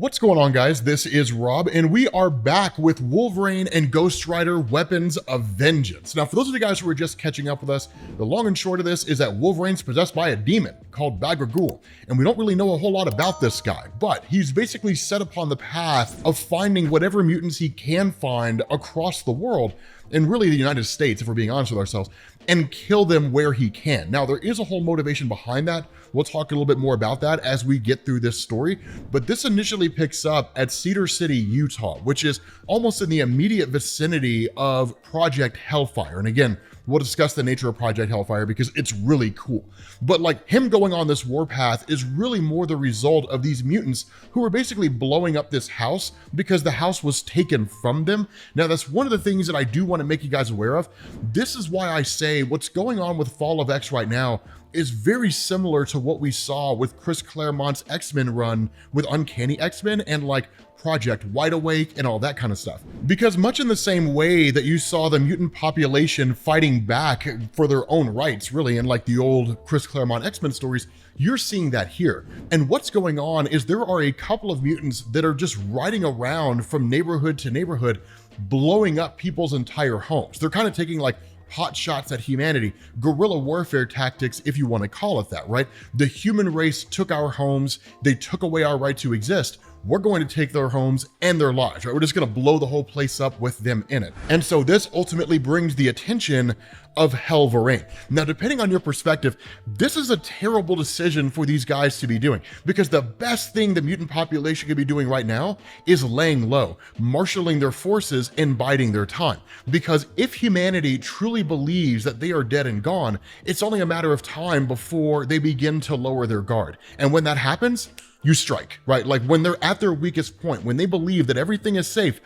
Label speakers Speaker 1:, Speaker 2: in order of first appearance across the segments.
Speaker 1: What's going on, guys? This is Rob, and we are back with Wolverine and Ghost Rider Weapons of Vengeance. Now, for those of you guys who are just catching up with us, the long and short of this is that Wolverine's possessed by a demon called Bagragul, and we don't really know a whole lot about this guy, but he's basically set upon the path of finding whatever mutants he can find across the world, and really the United States, if we're being honest with ourselves, and kill them where he can. Now, there is a whole motivation behind that. We'll talk a little bit more about that as we get through this story, but this initially picks up at Cedar City, Utah, which is almost in the immediate vicinity of Project Hellfire. And again, we'll discuss the nature of Project Hellfire because it's really cool. But like him going on this warpath is really more the result of these mutants who were basically blowing up this house because the house was taken from them. Now, that's one of the things that I do want to make you guys aware of. This is why I say what's going on with Fall of X right now is very similar to what we saw with Chris Claremont's X-Men run with Uncanny X-Men and like Project Wide Awake and all that kind of stuff. Because much in the same way that you saw the mutant population fighting back for their own rights, really, in like the old Chris Claremont X-Men stories, you're seeing that here. And what's going on is there are a couple of mutants that are just riding around from neighborhood to neighborhood, blowing up people's entire homes. They're kind of taking like hot shots at humanity, guerrilla warfare tactics, if you want to call it that, right? The human race took our homes, they took away our right to exist. We're going to take their homes and their lives, right? We're just going to blow the whole place up with them in it. And so this ultimately brings the attention of Wolverine. Now, depending on your perspective, this is a terrible decision for these guys to be doing because the best thing the mutant population could be doing right now is laying low, marshaling their forces and biding their time. Because if humanity truly believes that they are dead and gone, it's only a matter of time before they begin to lower their guard. And when that happens, you strike, right? Like when they're at their weakest point, when they believe that everything is safe,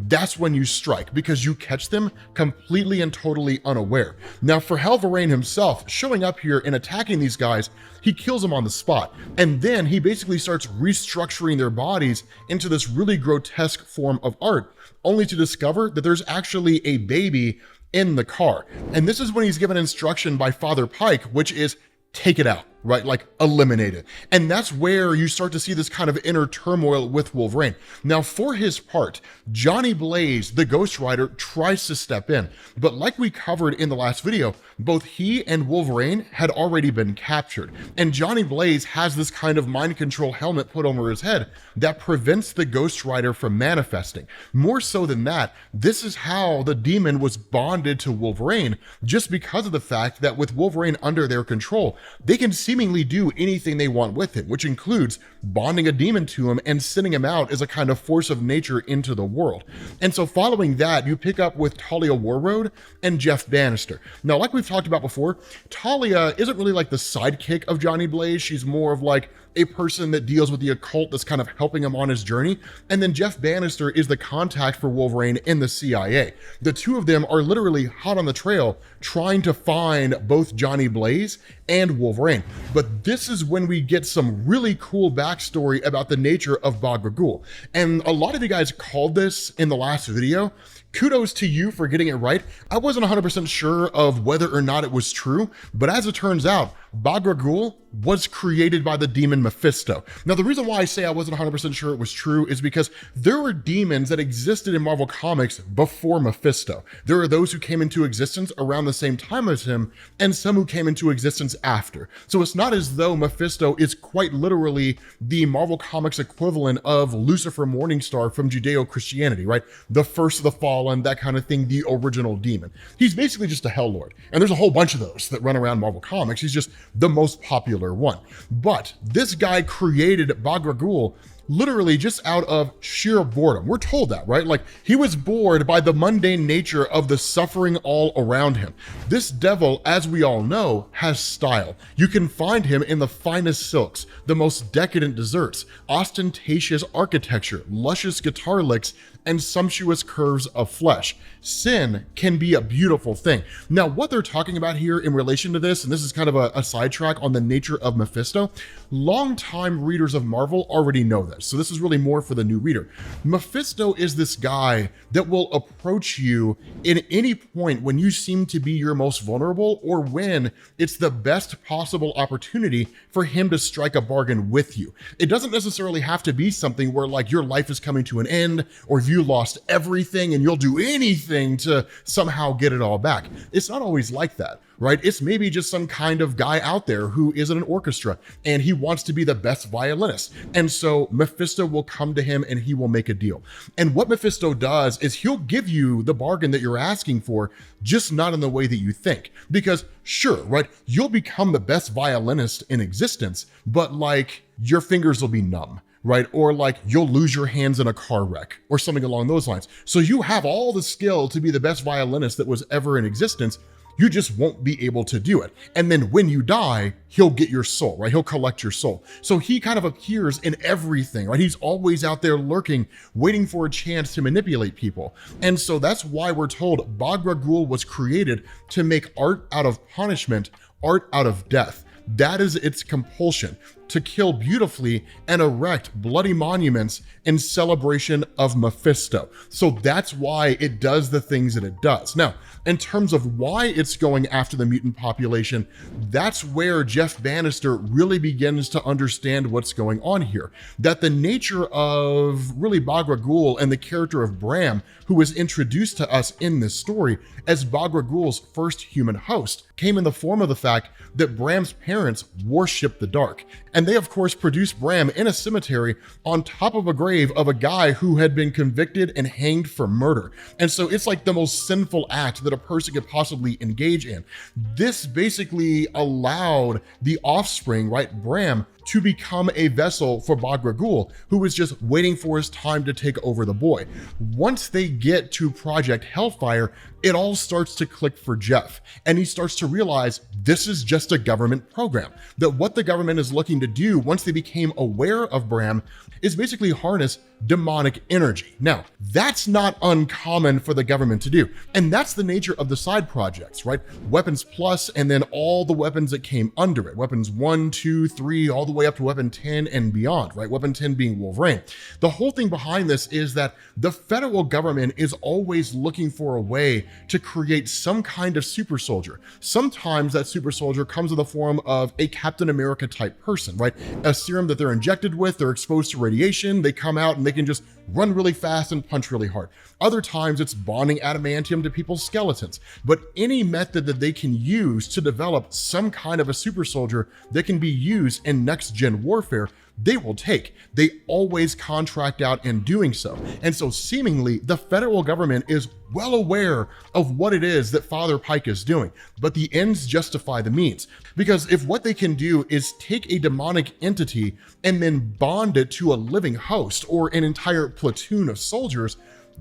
Speaker 1: that's when you strike because you catch them completely and totally unaware. Now, for Wolverine himself, showing up here and attacking these guys, he kills them on the spot. And then he basically starts restructuring their bodies into this really grotesque form of art, only to discover that there's actually a baby in the car. And this is when he's given instruction by Father Pike, which is take it out, right? Like eliminate it. And that's where you start to see this kind of inner turmoil with Wolverine. Now, for his part, Johnny Blaze, the Ghost Rider, tries to step in, but like we covered in the last video, both he and Wolverine had already been captured. And Johnny Blaze has this kind of mind control helmet put over his head that prevents the Ghost Rider from manifesting. More so than that, this is how the demon was bonded to Wolverine, just because of the fact that with Wolverine under their control, they can seemingly do anything they want with him, which includes bonding a demon to him and sending him out as a kind of force of nature into the world. And so following that, you pick up with Talia Warroad and Jeff Bannister. Now, like we've talked about before, Talia isn't really like the sidekick of Johnny Blaze. She's more of like a person that deals with the occult that's kind of helping him on his journey. And then Jeff Bannister is the contact for Wolverine in the CIA. The two of them are literally hot on the trail trying to find both Johnny Blaze and Wolverine. But this is when we get some really cool backstory about the nature of Bagragul. And a lot of you guys called this in the last video. Kudos to you for getting it right. I wasn't 100% sure of whether or not it was true, but as it turns out, Bagragul was created by the demon Mephisto. Now, the reason why I say I wasn't 100% sure it was true is because there were demons that existed in Marvel Comics before Mephisto. There are those who came into existence around the same time as him, and some who came into existence after. So it's not as though Mephisto is quite literally the Marvel Comics equivalent of Lucifer Morningstar from Judeo-Christianity, right? The first of the fallen, that kind of thing, the original demon. He's basically just a Hell Lord. And there's a whole bunch of those that run around Marvel Comics. He's just the most popular one. But this guy created Bagragul literally just out of sheer boredom. We're told that, right? Like he was bored by the mundane nature of the suffering all around him. This devil, as we all know, has style. You can find him in the finest silks, the most decadent desserts, ostentatious architecture, luscious guitar licks, and sumptuous curves of flesh. Sin can be a beautiful thing. Now, what they're talking about here in relation to this, and this is kind of a sidetrack on the nature of Mephisto, longtime readers of Marvel already know this. this. So this is really more for the new reader. Mephisto is this guy that will approach you in any point when you seem to be your most vulnerable, or when it's the best possible opportunity for him to strike a bargain with you. It doesn't necessarily have to be something where like your life is coming to an end, or if you lost everything and you'll do anything to somehow get it all back. It's not always like that, right? It's maybe just some kind of guy out there who is in an orchestra and he wants to be the best violinist. And so Mephisto will come to him and he will make a deal. And what Mephisto does is he'll give you the bargain that you're asking for, just not in the way that you think. Because sure, right, you'll become the best violinist in existence, but like your fingers will be numb, right? Or like you'll lose your hands in a car wreck or something along those lines. So you have all the skill to be the best violinist that was ever in existence. You just won't be able to do it. And then when you die, he'll get your soul, right? He'll collect your soul. So he kind of appears in everything, right? He's always out there lurking, waiting for a chance to manipulate people. And so that's why we're told Bagra Ghul was created to make art out of punishment, art out of death. That is its compulsion, to kill beautifully and erect bloody monuments in celebration of Mephisto. So that's why it does the things that it does. Now, in terms of why it's going after the mutant population, that's where Jeff Bannister really begins to understand what's going on here. That the nature of really Bagra Ghul and the character of Bram, who was introduced to us in this story as Bagra Ghul's first human host, came in the form of the fact that Bram's parents worship the dark. And they, of course, produced Bram in a cemetery on top of a grave of a guy who had been convicted and hanged for murder. And so it's like the most sinful act that a person could possibly engage in. This basically allowed the offspring, right, Bram, to become a vessel for Bagra Ghul, who was just waiting for his time to take over the boy. Once they get to Project Hellfire, it all starts to click for Jeff. And he starts to realize this is just a government program. That what the government is looking to do once they became aware of Bram is basically harness demonic energy. Now, that's not uncommon for the government to do. And that's the nature of the side projects, right? Weapons Plus, and then all the weapons that came under it. Weapons 1, 2, 3, all the way up to Weapon 10 and beyond, right? Weapon 10 being Wolverine. The whole thing behind this is that the federal government is always looking for a way to create some kind of super soldier. Sometimes that super soldier comes in the form of a Captain America type person, right? A serum that they're injected with, they're exposed to radiation, they come out and they can just run really fast and punch really hard. Other times it's bonding adamantium to people's skeletons. But any method that they can use to develop some kind of a super soldier that can be used in next gen warfare, they will take. They always contract out in doing so. And so seemingly the federal government is well aware of what it is that Father Pike is doing, but the ends justify the means. Because if what they can do is take a demonic entity and then bond it to a living host or an entire platoon of soldiers,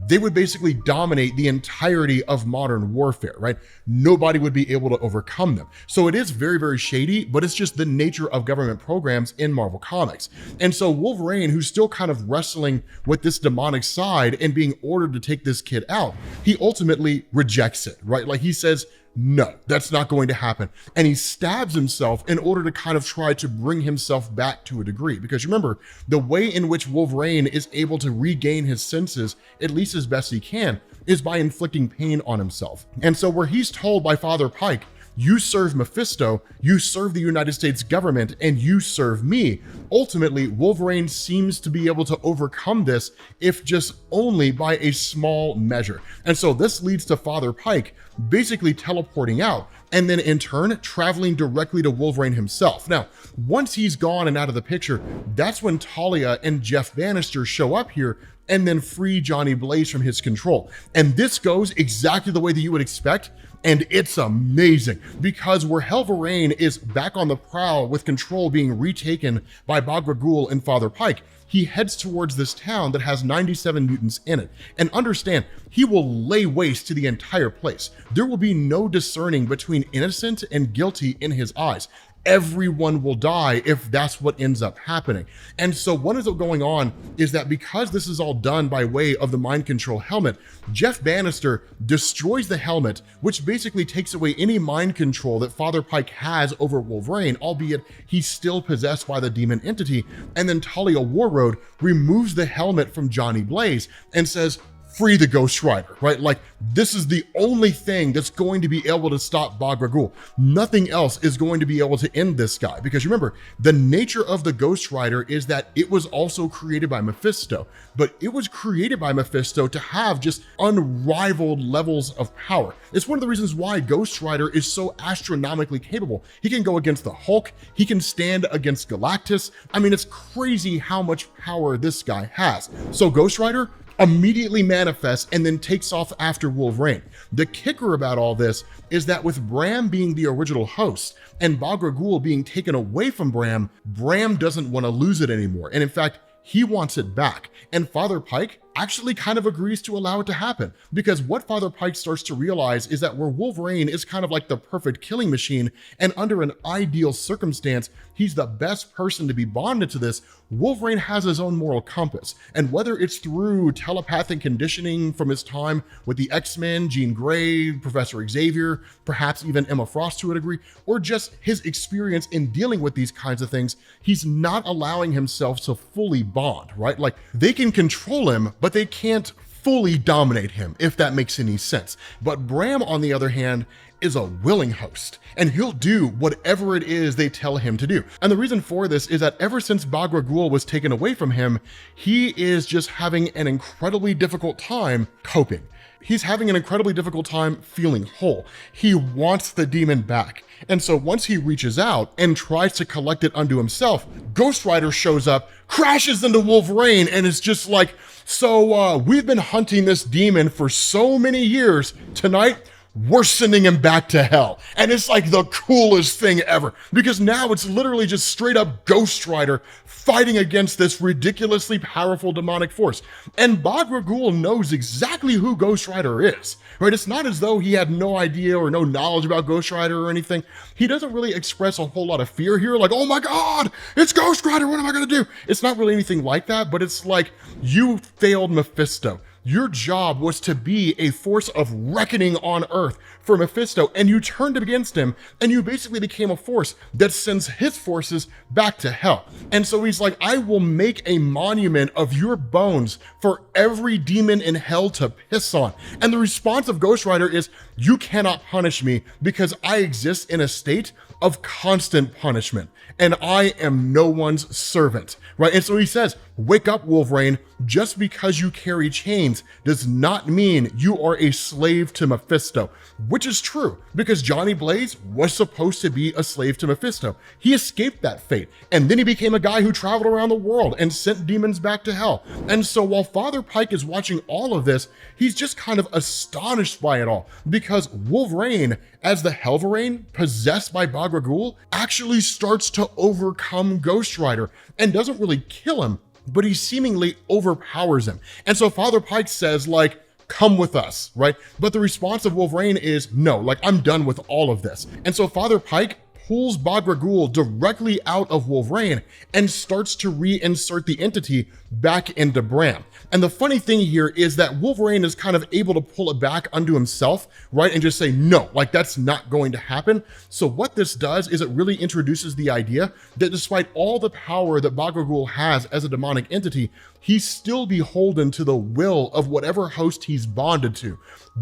Speaker 1: they would basically dominate the entirety of modern warfare, right? Nobody would be able to overcome them. So it is very, very shady, but it's just the nature of government programs in Marvel Comics. And so Wolverine, who's still kind of wrestling with this demonic side and being ordered to take this kid out, he ultimately rejects it, right? Like he says, no, that's not going to happen. And he stabs himself in order to kind of try to bring himself back to a degree. Because remember, the way in which Wolverine is able to regain his senses, at least as best he can, is by inflicting pain on himself. And so where he's told by Father Pike, you serve Mephisto, you serve the United States government, and you serve me. Ultimately, Wolverine seems to be able to overcome this, if just only by a small measure. And so this leads to Father Pike basically teleporting out, and then in turn, traveling directly to Wolverine himself. Now, once he's gone and out of the picture, that's when Talia and Jeff Bannister show up here and then free Johnny Blaze from his control. And this goes exactly the way that you would expect. And it's amazing, because where Wolverine is back on the prowl with control being retaken by Bagra Ghul and Father Pike, he heads towards this town that has 97 mutants in it. And understand, he will lay waste to the entire place. There will be no discerning between innocent and guilty in his eyes. everyone will die if that's what ends up happening. And so what ends up going on is that because this is all done by way of the mind control helmet, Jeff Bannister destroys the helmet, which basically takes away any mind control that Father Pike has over Wolverine, albeit he's still possessed by the demon entity. And then Talia Warroad removes the helmet from Johnny Blaze and says, free the Ghost Rider, right? Like, this is the only thing that's going to be able to stop Bagra Ghul. Nothing else is going to be able to end this guy. Because remember, the nature of the Ghost Rider is that it was also created by Mephisto, but it was created by Mephisto to have just unrivaled levels of power. It's one of the reasons why Ghost Rider is so astronomically capable. He can go against the Hulk, he can stand against Galactus. I mean, it's crazy how much power this guy has. So Ghost Rider immediately manifests and then takes off after Wolverine. The kicker about all this is that with Bram being the original host and Bagra Ghul being taken away from Bram, Bram doesn't want to lose it anymore. And in fact, he wants it back. And Father Pike actually kind of agrees to allow it to happen, because what Father Pike starts to realize is that where Wolverine is kind of like the perfect killing machine, and under an ideal circumstance, he's the best person to be bonded to this, Wolverine has his own moral compass. And whether it's through telepathic conditioning from his time with the X-Men, Jean Grey, Professor Xavier, perhaps even Emma Frost to a degree, or just his experience in dealing with these kinds of things, he's not allowing himself to fully bond, right? Like, they can control him, but they can't fully dominate him, if that makes any sense. But Bram, on the other hand, is a willing host, and he'll do whatever it is they tell him to do. And the reason for this is that ever since Bagra Ghul was taken away from him, he is just having an incredibly difficult time coping. He's having an incredibly difficult time feeling whole. He wants the demon back. And so once he reaches out and tries to collect it unto himself, Ghost Rider shows up, crashes into Wolverine, and is just like, so we've been hunting this demon for so many years. Tonight, we're sending him back to hell. And it's like the coolest thing ever, because now it's literally just straight up Ghost Rider fighting against this ridiculously powerful demonic force. And Bagra Ghul knows exactly who Ghost Rider is, right? It's not as though he had no idea or no knowledge about Ghost Rider or anything. He doesn't really express a whole lot of fear here, like, oh my God, it's Ghost Rider, what am I gonna do? It's not really anything like that, but it's like, you failed Mephisto. Your job was to be a force of reckoning on Earth for Mephisto, and you turned against him, and you basically became a force that sends his forces back to hell. And so he's like, I will make a monument of your bones for every demon in hell to piss on. And the response of Ghost Rider is, you cannot punish me because I exist in a state of constant punishment, and I am no one's servant, right? And so he says, wake up, Wolverine. Just because you carry chains does not mean you are a slave to Mephisto, which is true, because Johnny Blaze was supposed to be a slave to Mephisto. He escaped that fate, and then he became a guy who traveled around the world and sent demons back to hell. And so while Father Pike is watching all of this, he's just kind of astonished by it all, because Wolverine, as the Helverine possessed by Bagra Ghul, actually starts to overcome Ghost Rider and doesn't really kill him, but he seemingly overpowers him. And so Father Pike says, like, come with us, right? But the response of Wolverine is, no, like, I'm done with all of this. And so Father Pike pulls Bagra Ghul directly out of Wolverine and starts to reinsert the entity back into Bram. And the funny thing here is that Wolverine is kind of able to pull it back unto himself, right? And just say, no, like, that's not going to happen. So what this does is it really introduces the idea that despite all the power that Bagra Ghul has as a demonic entity, he's still beholden to the will of whatever host he's bonded to,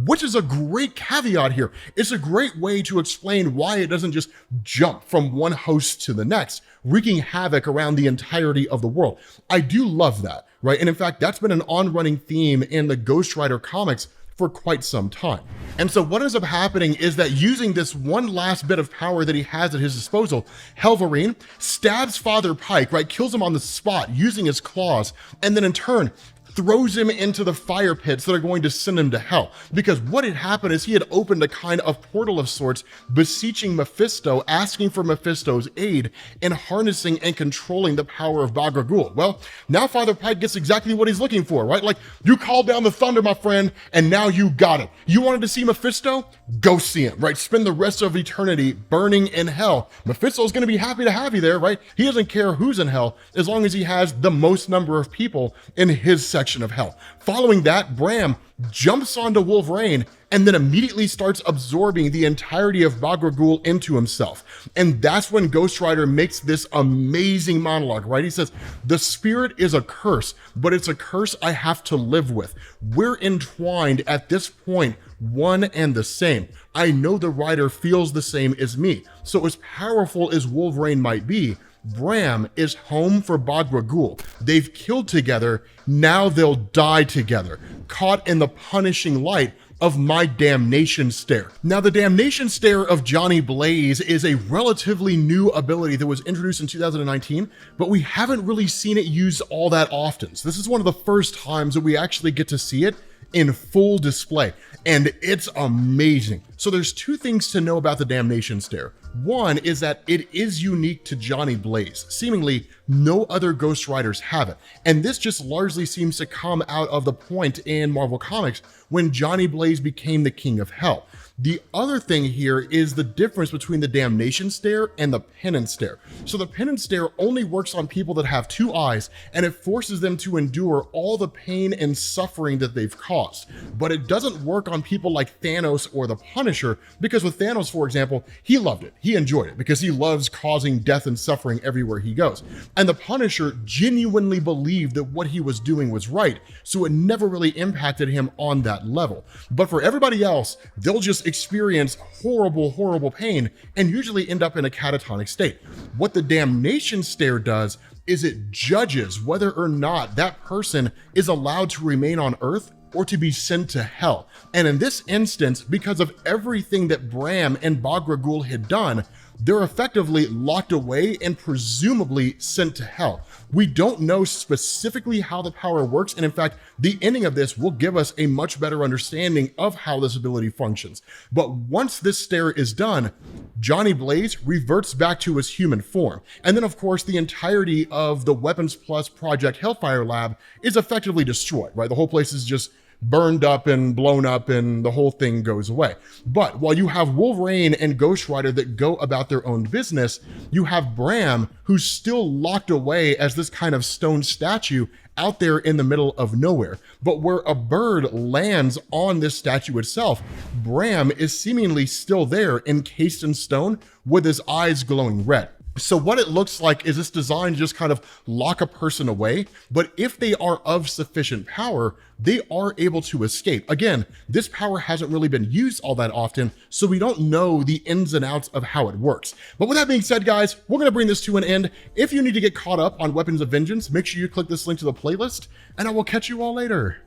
Speaker 1: which is a great caveat here. It's a great way to explain why it doesn't just jump from one host to the next, wreaking havoc around the entirety of the world. I do love that, right? And in fact, that's been an on-running theme in the Ghost Rider comics for quite some time. And so what ends up happening is that using this one last bit of power that he has at his disposal, Helverine stabs Father Pike, right? Kills him on the spot using his claws, and then in turn throws him into the fire pits that are going to send him to hell. Because what had happened is he had opened a kind of portal of sorts, beseeching Mephisto, asking for Mephisto's aid in harnessing and controlling the power of Bagragul. Well, now Father Pike gets exactly what he's looking for, right? Like, you called down the thunder, my friend, and now you got it. You wanted to see Mephisto? Go see him, right? Spend the rest of eternity burning in hell. Mephisto's going to be happy to have you there, right? He doesn't care who's in hell as long as he has the most number of people in his section of hell. Following that, Bram jumps onto Wolverine and then immediately starts absorbing the entirety of Bagragul into himself. And that's when Ghost Rider makes this amazing monologue, right? He says, the spirit is a curse, but it's a curse I have to live with. We're entwined at this point, one and the same. I know the Rider feels the same as me. So as powerful as Wolverine might be, Bram is home for Bagragul. They've killed together, now they'll die together, caught in the punishing light of my damnation stare. Now, the damnation stare of Johnny Blaze is a relatively new ability that was introduced in 2019, but we haven't really seen it used all that often. So this is one of the first times that we actually get to see it in full display, and it's amazing. So there's two things to know about the damnation stare. One is that it is unique to Johnny Blaze. Seemingly, no other Ghost Riders have it. And this just largely seems to come out of the point in Marvel Comics when Johnny Blaze became the King of Hell. The other thing here is the difference between the damnation stare and the penance stare. So the penance stare only works on people that have two eyes, and it forces them to endure all the pain and suffering that they've caused. But it doesn't work on people like Thanos or the Punisher, because with Thanos, for example, he loved it. He enjoyed it because he loves causing death and suffering everywhere he goes. And the Punisher genuinely believed that what he was doing was right, so it never really impacted him on that level. But for everybody else, they'll just experience horrible pain and usually end up in a catatonic state. What the damnation stare does is it judges whether or not that person is allowed to remain on Earth or to be sent to hell. And in this instance, because of everything that Bram and Bagragul had done, they're effectively locked away and presumably sent to hell. We don't know specifically how the power works, and in fact, the ending of this will give us a much better understanding of how this ability functions. But once this stare is done, Johnny Blaze reverts back to his human form. And then of course, the entirety of the Weapons Plus Project Hellfire lab is effectively destroyed, right? The whole place is just burned up and blown up and the whole thing goes away. But while you have Wolverine and Ghost Rider that go about their own business, you have Bram who's still locked away as this kind of stone statue out there in the middle of nowhere. But where a bird lands on this statue itself, Bram is seemingly still there, encased in stone with his eyes glowing red. So what it looks like is this design just kind of lock a person away, but if they are of sufficient power, they are able to escape. Again, this power hasn't really been used all that often, so we don't know the ins and outs of how it works. But with that being said, guys, we're going to bring this to an end. If you need to get caught up on Weapons of Vengeance, make sure you click this link to the playlist, and I will catch you all later.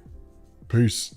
Speaker 1: Peace.